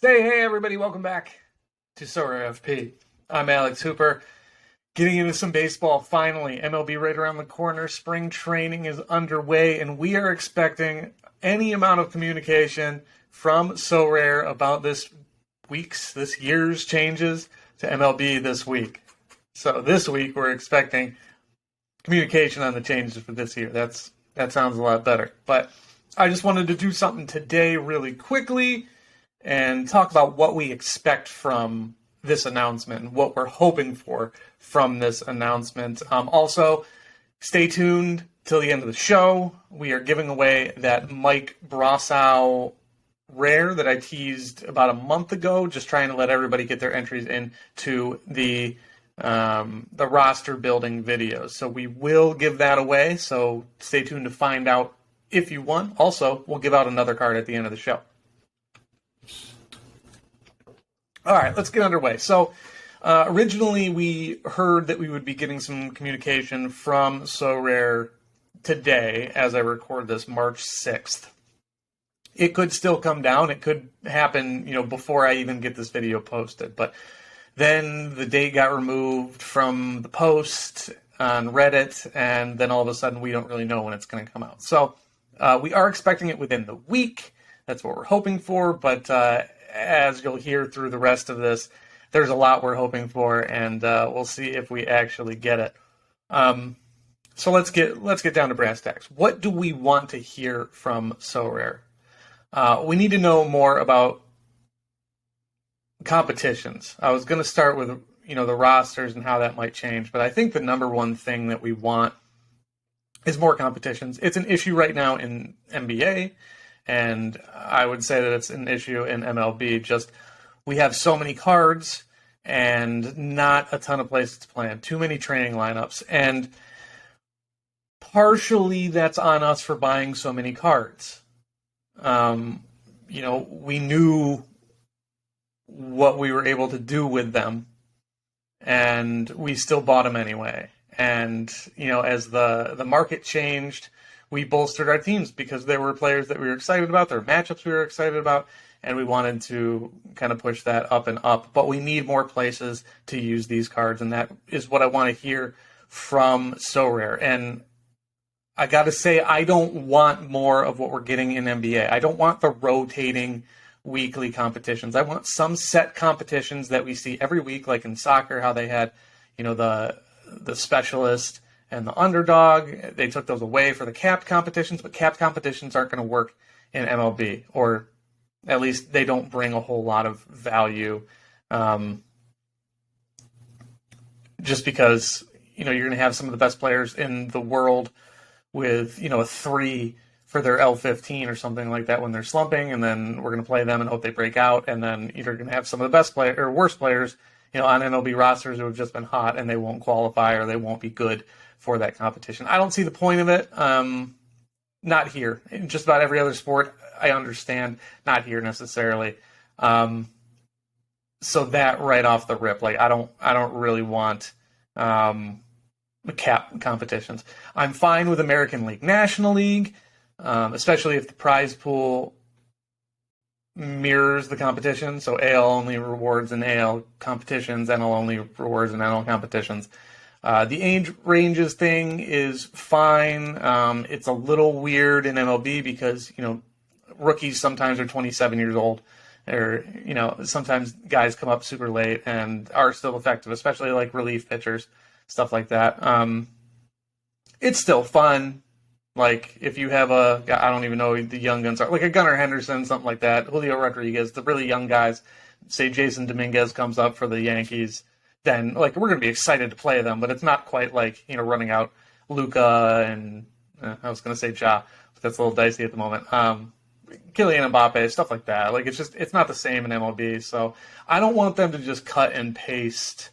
Hey everybody, welcome back to Sorare FP. I'm Alex Hooper. Getting into some baseball finally. MLB right around the corner. Spring training is underway, and we are expecting any amount of communication from Sorare about this year's changes to MLB this week. So this week we're expecting communication on the changes for this year. That sounds a lot better. But I just wanted to do something today really quickly and talk about what we expect from this announcement and what we're hoping for from this announcement. Also, stay tuned till the end of the show. We are giving away that Mike Brossow rare that I teased about a month ago, just trying to let everybody get their entries into the roster building videos. So we will give that away, so stay tuned to find out if you won. Also, we'll give out another card at the end of the show. All right, let's get underway. So originally we heard that we would be getting some communication from Sorare today as I record this, March 6th. It could still come down. It could happen, before I even get this video posted. But then the date got removed from the post on Reddit, and then all of a sudden we don't really know when it's going to come out. So we are expecting it within the week. That's what we're hoping for, but as you'll hear through the rest of this, there's a lot we're hoping for, and we'll see if we actually get it. So let's get down to brass tacks. What do we want to hear from Sorare? We need to know more about competitions. I was going to start with the rosters and how that might change, but I think the number one thing that we want is more competitions. It's an issue right now in NBA. And I would say that it's an issue in MLB. Just we have so many cards and not a ton of places to play in. Too many training lineups. And partially that's on us for buying so many cards. We knew what we were able to do with them, and we still bought them anyway. And, as the market changed, we bolstered our teams because there were players that we were excited about, there were matchups we were excited about, and we wanted to kind of push that up and up. But we need more places to use these cards, and that is what I want to hear from Sorare. And I got to say, I don't want more of what we're getting in NBA. I don't want the rotating weekly competitions. I want some set competitions that we see every week, like in soccer, how they had, the specialist and the underdog. They took those away for the capped competitions, but capped competitions aren't going to work in MLB, or at least they don't bring a whole lot of value. Just because, you're going to have some of the best players in the world with, a 3 for their L15 or something like that when they're slumping, and then we're going to play them and hope they break out, and then you're going to have some of the best players or worst players, on MLB rosters who have just been hot and they won't qualify or they won't be good for that competition. I don't see the point of it. Not here. In just about every other sport, I understand. Not here necessarily. So that right off the rip, I don't really want cap competitions. I'm fine with American League, National League, especially if the prize pool mirrors the competition. So AL only rewards in AL competitions, NL only rewards in NL competitions. The age ranges thing is fine. It's a little weird in MLB because, rookies sometimes are 27 years old. Or, sometimes guys come up super late and are still effective, especially like relief pitchers, stuff like that. It's still fun. Like, if you have I don't even know who the young guns are, like a Gunnar Henderson, something like that, Julio Rodriguez, the really young guys, say Jason Dominguez comes up for the Yankees, then, we're going to be excited to play them, but it's not quite like, running out Luka and, I was going to say Ja, but that's a little dicey at the moment. Kylian Mbappe, stuff like that. It's not the same in MLB, so I don't want them to just cut and paste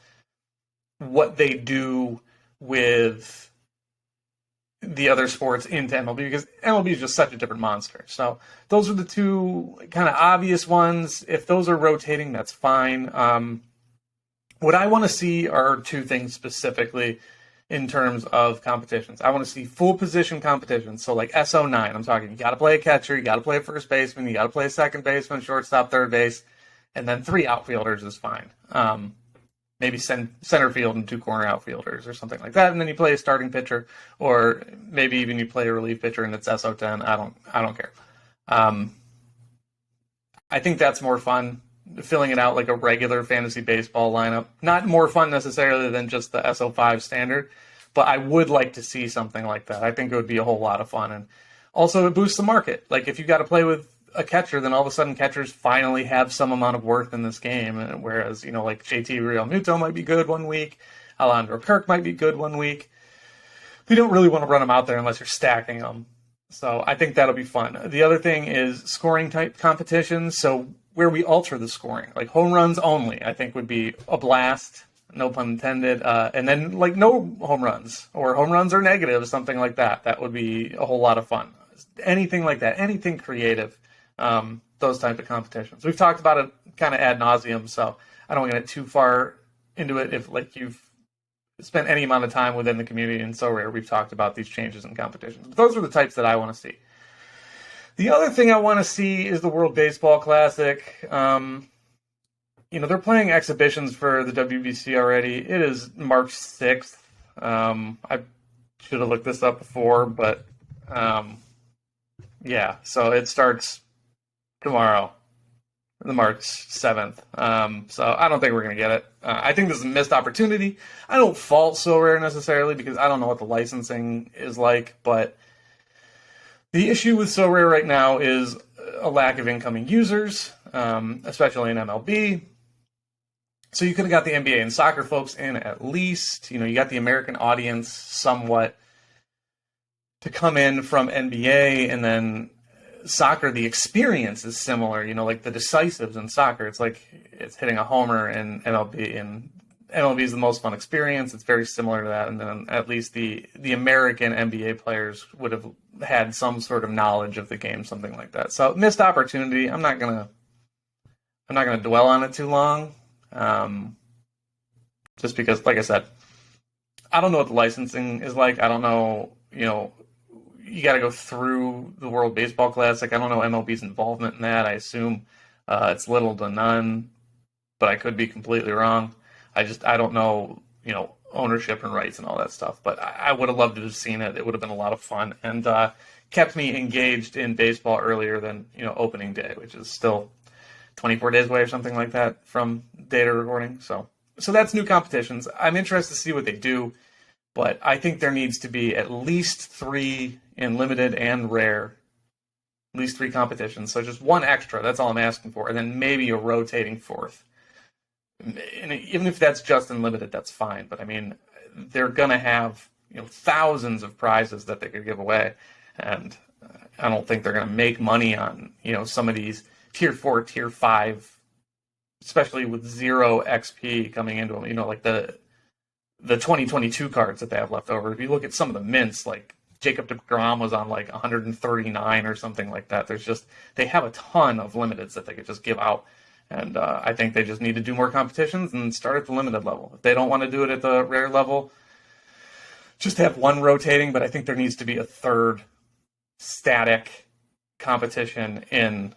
what they do with the other sports into MLB, because MLB is just such a different monster. So those are the two kind of obvious ones. If those are rotating, that's fine. What I want to see are two things specifically in terms of competitions. I want to see full position competitions. So like SO9, I'm talking, you got to play a catcher, you got to play a first baseman, you got to play a second baseman, shortstop, third base, and then 3 outfielders is fine. Maybe center field and 2 corner outfielders or something like that, and then you play a starting pitcher, or maybe even you play a relief pitcher and it's SO10. I don't care. I think that's more fun, filling it out like a regular fantasy baseball lineup. Not more fun necessarily than just the SO5 standard, but I would like to see something like that. I think it would be a whole lot of fun, and also it boosts the market. Like if you got to play with a catcher, then all of a sudden catchers finally have some amount of worth in this game. Whereas, like JT Realmuto might be good one week, Alejandro Kirk might be good one week. We don't really want to run them out there unless you're stacking them. So I think that'll be fun. The other thing is scoring type competitions. So where we alter the scoring, like home runs only, I think would be a blast. No pun intended. And then like no home runs, or home runs are negative, something like that. That would be a whole lot of fun. Anything like that, anything creative. Those type of competitions. We've talked about it kind of ad nauseum, so I don't want to get too far into it. If like you've spent any amount of time within the community in Sorare, we've talked about these changes in competitions. But those are the types that I want to see. The other thing I want to see is the World Baseball Classic. They're playing exhibitions for the WBC already. It is March 6th. I should have looked this up before, but yeah, so it starts tomorrow, the March 7th. So I don't think we're going to get it. I think this is a missed opportunity. I don't fault Sorare necessarily because I don't know what the licensing is like, but the issue with Sorare right now is a lack of incoming users, especially in MLB. So you could have got the NBA and soccer folks in at least. You got the American audience somewhat to come in from NBA, and then soccer, the experience is similar, like the decisives in soccer. It's like it's hitting a homer in MLB, and MLB is the most fun experience. It's very similar to that. And then at least the American NBA players would have had some sort of knowledge of the game, something like that. So missed opportunity. I'm not gonna dwell on it too long. Just because, like I said, I don't know what the licensing is like. I don't know, you got to go through the World Baseball Classic. I don't know MLB's involvement in that. I assume it's little to none, but I could be completely wrong. I don't know, ownership and rights and all that stuff. But I would have loved to have seen it. It would have been a lot of fun and kept me engaged in baseball earlier than opening day, which is still 24 days away or something like that from data recording. So that's new competitions. I'm interested to see what they do. But I think there needs to be at least 3 in limited and rare, at least 3 competitions. So just 1 extra, that's all I'm asking for. And then maybe a rotating 4th. And even if that's just in limited, that's fine. But I mean, they're going to have thousands of prizes that they could give away. And I don't think they're going to make money on some of these tier 4, tier 5, especially with 0 XP coming into them. Like the 2022 cards that they have left over. If you look at some of the mints, like Jacob deGrom was on like 139 or something like that. They have a ton of limiteds that they could just give out. And I think they just need to do more competitions and start at the limited level. If they don't want to do it at the rare level, just have 1 rotating, but I think there needs to be a 3rd static competition in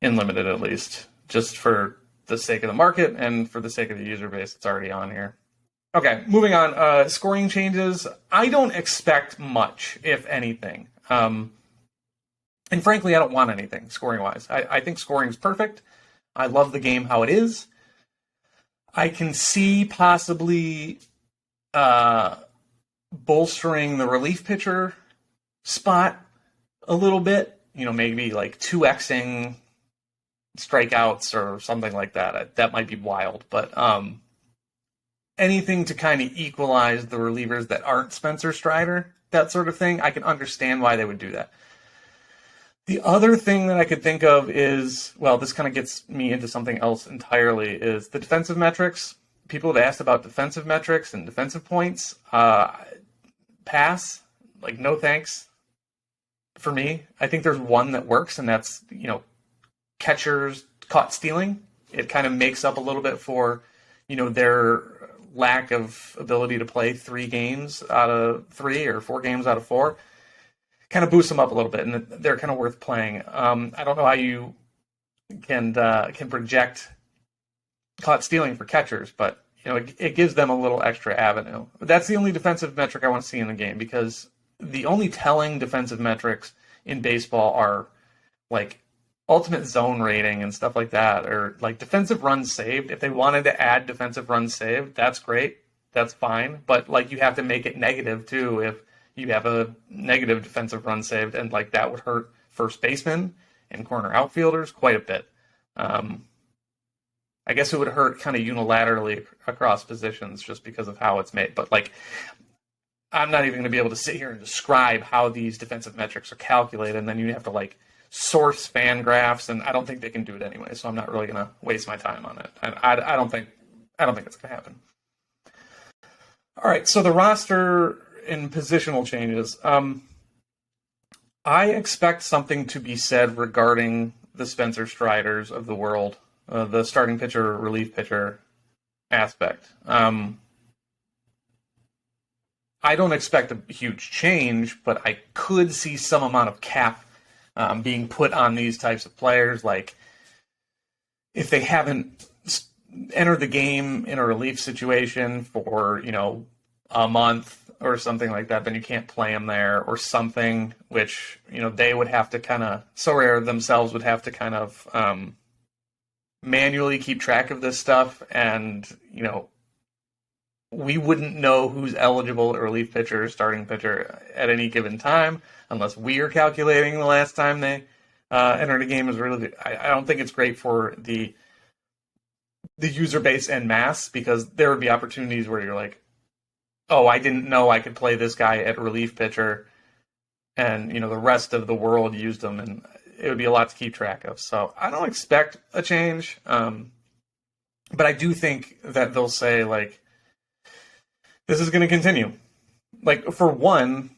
limited at least, just for the sake of the market and for the sake of the user base that's already on here. Okay, moving on. Scoring changes. I don't expect much, if anything. And frankly, I don't want anything scoring-wise. I think scoring is perfect. I love the game how it is. I can see possibly bolstering the relief pitcher spot a little bit. Maybe like 2xing strikeouts or something like that. That might be wild, but anything to kind of equalize the relievers that aren't Spencer Strider, that sort of thing, I can understand why they would do that. The other thing that I could think of is, well, this kind of gets me into something else entirely, is the defensive metrics. People have asked about defensive metrics and defensive points. Pass, like no thanks for me. I think there's one that works, and that's, catchers caught stealing. It kind of makes up a little bit for, their lack of ability to play 3 games out of 3 or 4 games out of 4. Kind of boosts them up a little bit, and they're kind of worth playing. I don't know how you can project caught stealing for catchers, but it gives them a little extra avenue. But that's the only defensive metric I want to see in the game, because the only telling defensive metrics in baseball are like ultimate zone rating and stuff like that, or like defensive runs saved. If they wanted to add defensive runs saved, that's great. That's fine. But like you have to make it negative too if you have a negative defensive run saved, and like that would hurt first basemen and corner outfielders quite a bit. I guess it would hurt kind of unilaterally across positions just because of how it's made. But like, I'm not even going to be able to sit here and describe how these defensive metrics are calculated, and then you have to like source fan graphs, and I don't think they can do it anyway. So I'm not really going to waste my time on it. I don't think it's going to happen. All right, so the roster and positional changes. I expect something to be said regarding the Spencer Striders of the world, the starting pitcher, relief pitcher aspect. I don't expect a huge change, but I could see some amount of cap being put on these types of players. Like if they haven't entered the game in a relief situation for, a month or something like that, then you can't play them there or something, which, they would have to kind of, Sorare themselves would have to kind of manually keep track of this stuff. And, we wouldn't know who's eligible at relief pitcher or starting pitcher at any given time unless we are calculating the last time they entered a game. I don't think it's great for the user base en masse, because there would be opportunities where you're like, oh, I didn't know I could play this guy at relief pitcher, and the rest of the world used him, and it would be a lot to keep track of. So I don't expect a change, but I do think that they'll say like, this is going to continue. Like, for one,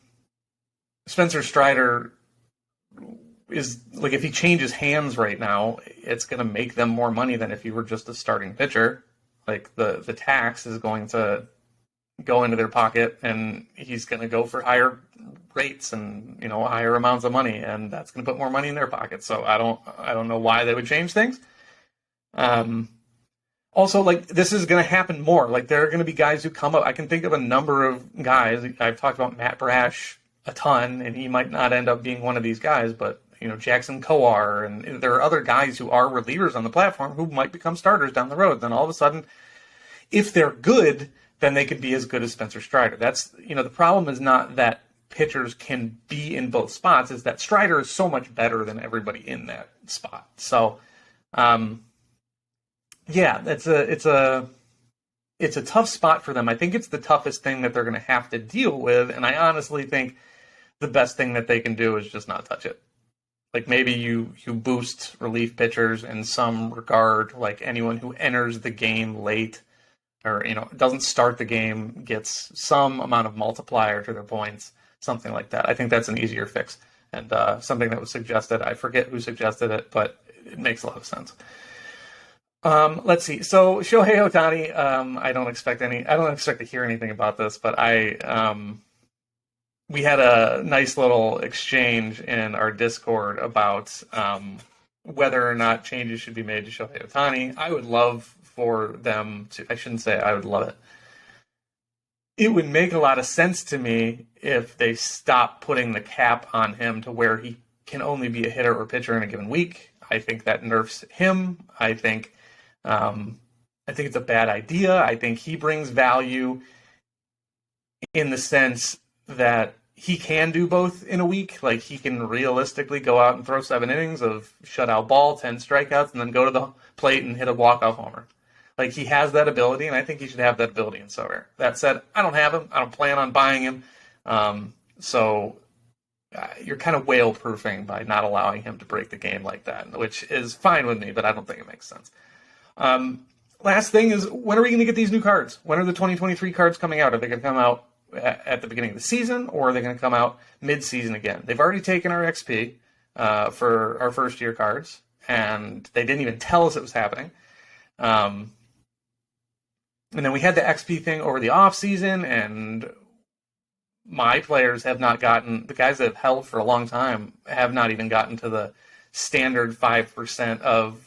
Spencer Strider is like, if he changes hands right now, it's going to make them more money than if he were just a starting pitcher. Like the tax is going to go into their pocket, and he's going to go for higher rates and higher amounts of money, and that's going to put more money in their pocket. So I don't know why they would change things. Also, like, this is going to happen more. Like, there are going to be guys who come up. I can think of a number of guys. I've talked about Matt Brash a ton, and he might not end up being one of these guys, but Jackson Kowar, and there are other guys who are relievers on the platform who might become starters down the road. Then all of a sudden, if they're good, then they could be as good as Spencer Strider. That's, the problem is not that pitchers can be in both spots, is that Strider is so much better than everybody in that spot. So, yeah, it's a tough spot for them. I think it's the toughest thing that they're going to have to deal with, and I honestly think the best thing that they can do is just not touch it. Like, maybe you boost relief pitchers in some regard, like anyone who enters the game late or doesn't start the game gets some amount of multiplier to their points, something like that. I think that's an easier fix, and something that was suggested. I forget who suggested it, but it makes a lot of sense. Let's see. So Shohei Ohtani, I don't expect to hear anything about this, but we had a nice little exchange in our Discord about whether or not changes should be made to Shohei Ohtani. I would love for them to, I shouldn't say I would love it. It would make a lot of sense to me if they stop putting the cap on him to where he can only be a hitter or pitcher in a given week. I think that nerfs him. I think it's a bad idea. I think he brings value in the sense that he can do both in a week. Like, he can realistically go out and throw 7 innings of shutout ball, 10 strikeouts, and then go to the plate and hit a walk-off homer. Like, he has that ability, and I think he should have that ability in Sorare. That said, I don't have him. I don't plan on buying him. So you're kind of whale-proofing by not allowing him to break the game like that, which is fine with me, but I don't think it makes sense. Last thing is, when are we going to get these new cards? When are the 2023 cards coming out? Are they going to come out at the beginning of the season, or are they going to come out mid-season again? They've already taken our XP for our first-year cards, and they didn't even tell us it was happening. And then we had the XP thing over the off-season, and my players have not gotten, the guys that have held for a long time have not even gotten to the standard 5% of,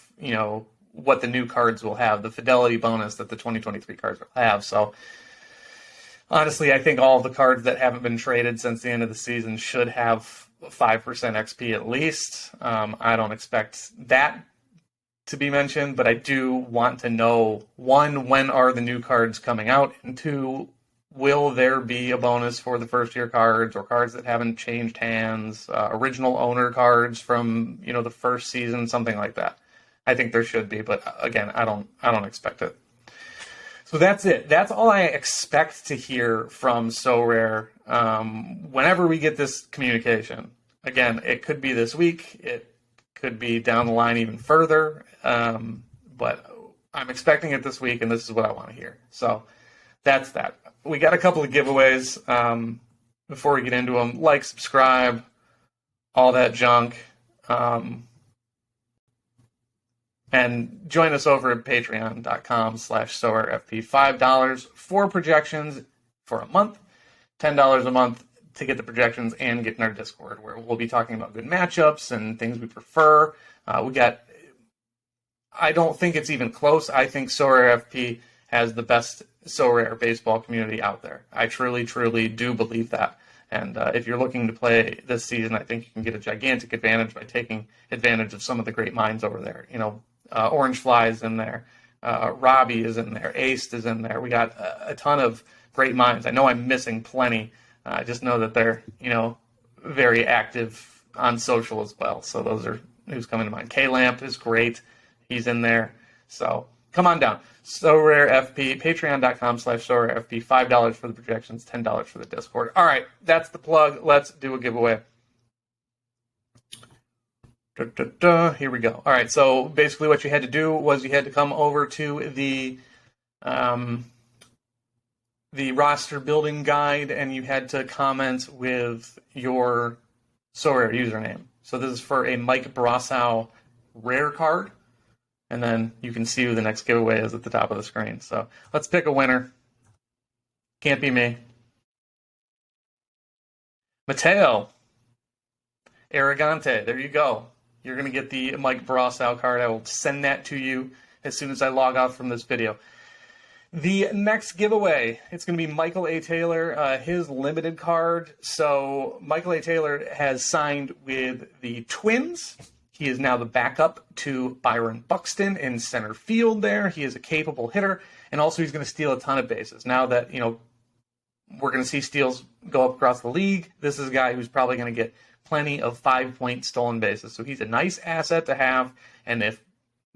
what the new cards will have, the fidelity bonus that the 2023 cards will have. So honestly, I think all the cards that haven't been traded since the end of the season should have 5% XP at least. I don't expect that to be mentioned, but I do want to know, one, when are the new cards coming out? And two, will there be a bonus for the first-year cards or cards that haven't changed hands, original owner cards from, the first season, something like that? I think there should be, but again, I don't expect it. So that's it. That's all I expect to hear from Sorare whenever we get this communication. Again, it could be this week. It could be down the line even further. But I'm expecting it this week, and this is what I want to hear. So that's that. We got a couple of giveaways before we get into them. Like, subscribe, all that junk. And join us over at patreon.com/sorarefp. $5 for projections for a month, $10 a month to get the projections and get in our Discord, where we'll be talking about good matchups and things we prefer. I don't think it's even close. I think Sorare FP has the best Sorare baseball community out there. I truly, truly do believe that. And if you're looking to play this season, I think you can get a gigantic advantage by taking advantage of some of the great minds over there. Orange Fly is in there. Robbie is in there. Ace is in there. We got a ton of great minds. I know I'm missing plenty. I just know that they're, very active on social as well. So those are who's coming to mind. K-Lamp is great. He's in there. So come on down. Sorare FP, patreon.com/Sorare FP, $5 for the projections, $10 for the Discord. All right, that's the plug. Let's do a giveaway. Here we go. All right, so basically what you had to do was you had to come over to the roster building guide, and you had to comment with your Sorare username. So this is for a Mike Brossow rare card, and then you can see who the next giveaway is at the top of the screen. So let's pick a winner. Can't be me. Mateo Aragante, there you go. You're going to get the Mike Brossow card. I will send that to you as soon as I log off from this video. The next giveaway, it's going to be Michael A. Taylor, his limited card. So Michael A. Taylor has signed with the Twins. He is now the backup to Byron Buxton in center field there. He is a capable hitter, and also he's going to steal a ton of bases. Now that, we're going to see steals go up across the league, this is a guy who's probably going to get plenty of 5-point stolen bases. So he's a nice asset to have, and if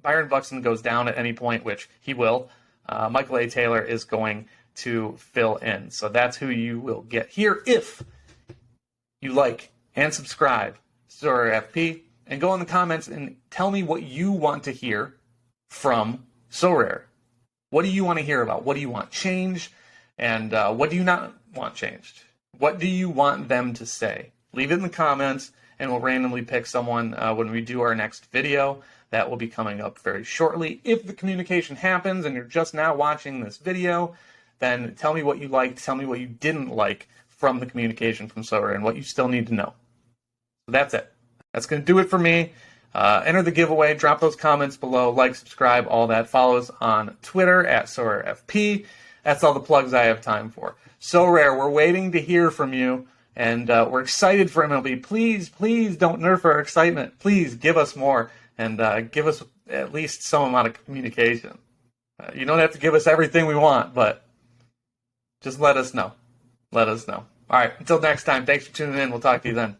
Byron Buxton goes down at any point, which he will, Michael A. Taylor is going to fill in. So that's who you will get here if you like and subscribe to Sorare FP, and go in the comments and tell me what you want to hear from Sorare. What do you want to hear about? What do you want changed? And what do you not want changed? What do you want them to say? Leave it in the comments, and we'll randomly pick someone when we do our next video. That will be coming up very shortly. If the communication happens and you're just now watching this video, then tell me what you liked, tell me what you didn't like from the communication from Sorare, and what you still need to know. So that's it. That's going to do it for me. Enter the giveaway, drop those comments below, like, subscribe, all that. Follow us on Twitter at SorareFP. That's all the plugs I have time for. Sorare, we're waiting to hear from you. And we're excited for MLB. Please, please don't nerf our excitement. Please give us more, and give us at least some amount of communication. You don't have to give us everything we want, but just let us know. Let us know. All right, until next time, thanks for tuning in. We'll talk to you then.